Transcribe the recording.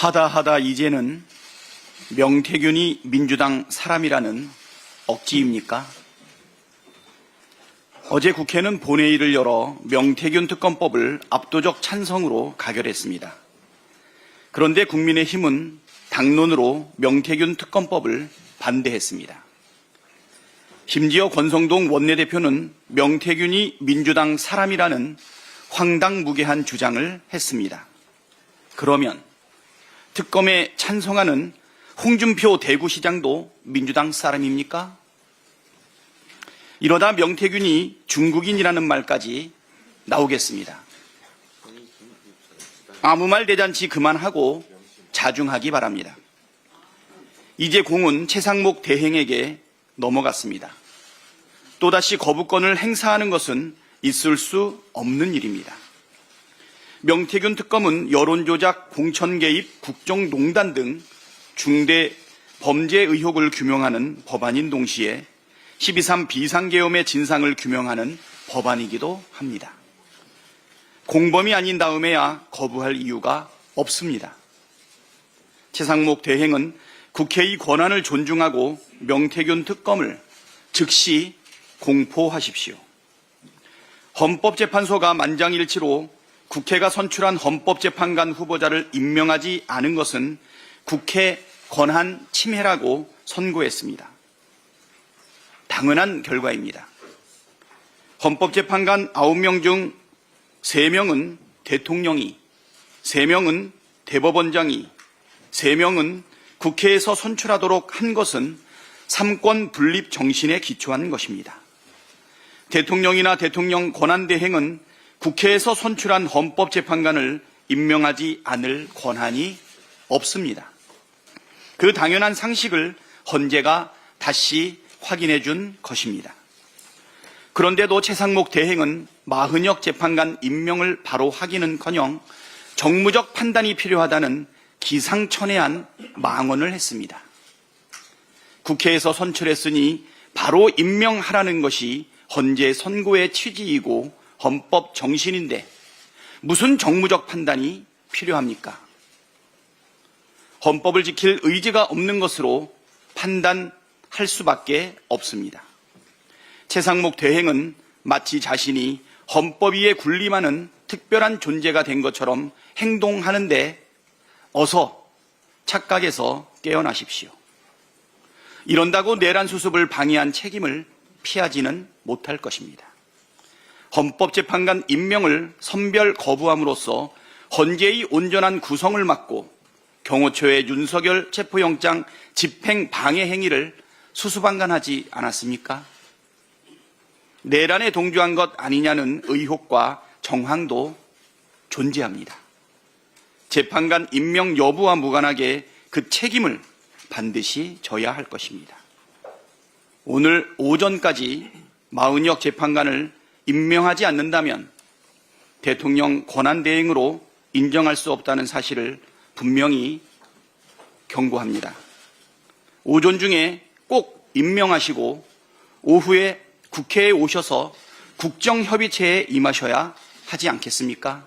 하다 이제는 명태균이 민주당 사람이라는 억지입니까? 어제 국회는 본회의를 열어 명태균 특검법을 압도적 찬성으로 가결했습니다. 그런데 국민의힘은 당론으로 명태균 특검법을 반대했습니다. 심지어 권성동 원내대표는 명태균이 민주당 사람이라는 황당무계한 주장을 했습니다. 그러면 특검에 찬성하는 홍준표 대구시장도 민주당 사람입니까? 이러다 명태균이 중국인이라는 말까지 나오겠습니다. 아무 말 대잔치 그만하고 자중하기 바랍니다. 이제 공은 최상목 대행에게 넘어갔습니다. 또다시 거부권을 행사하는 것은 있을 수 없는 일입니다. 명태균 특검은 여론조작, 공천 개입, 국정농단 등 중대 범죄 의혹을 규명하는 법안인 동시에 12.3 비상계엄의 진상을 규명하는 법안이기도 합니다. 공범이 아닌 다음에야 거부할 이유가 없습니다. 최상목 대행은 국회의 권한을 존중하고 명태균 특검을 즉시 공포하십시오. 헌법재판소가 만장일치로 국회가 선출한 헌법재판관 후보자를 임명하지 않은 것은 국회 권한 침해라고 선고했습니다. 당연한 결과입니다. 헌법재판관 9명 중 3명은 대통령이, 3명은 대법원장이, 3명은 국회에서 선출하도록 한 것은 삼권 분립 정신에 기초한 것입니다. 대통령이나 대통령 권한대행은 국회에서 선출한 헌법재판관을 임명하지 않을 권한이 없습니다. 그 당연한 상식을 헌재가 다시 확인해 준 것입니다. 그런데도 최상목 대행은 마흔역 재판관 임명을 바로 하기는커녕 정무적 판단이 필요하다는 기상천외한 망언을 했습니다. 국회에서 선출했으니 바로 임명하라는 것이 헌재 선고의 취지이고 헌법 정신인데 무슨 정무적 판단이 필요합니까? 헌법을 지킬 의지가 없는 것으로 판단할 수밖에 없습니다. 최상목 대행은 마치 자신이 헌법 위에 군림하는 특별한 존재가 된 것처럼 행동하는데 어서 착각에서 깨어나십시오. 이런다고 내란 수습을 방해한 책임을 피하지는 못할 것입니다. 헌법재판관 임명을 선별 거부함으로써 헌재의 온전한 구성을 막고 경호처의 윤석열 체포영장 집행 방해 행위를 수수방관하지 않았습니까? 내란에 동조한 것 아니냐는 의혹과 정황도 존재합니다. 재판관 임명 여부와 무관하게 그 책임을 반드시 져야 할 것입니다. 오늘 오전까지 마흔역 재판관을 임명하지 않는다면 대통령 권한대행으로 인정할 수 없다는 사실을 분명히 경고합니다. 오전 중에 꼭 임명하시고 오후에 국회에 오셔서 국정협의체에 임하셔야 하지 않겠습니까?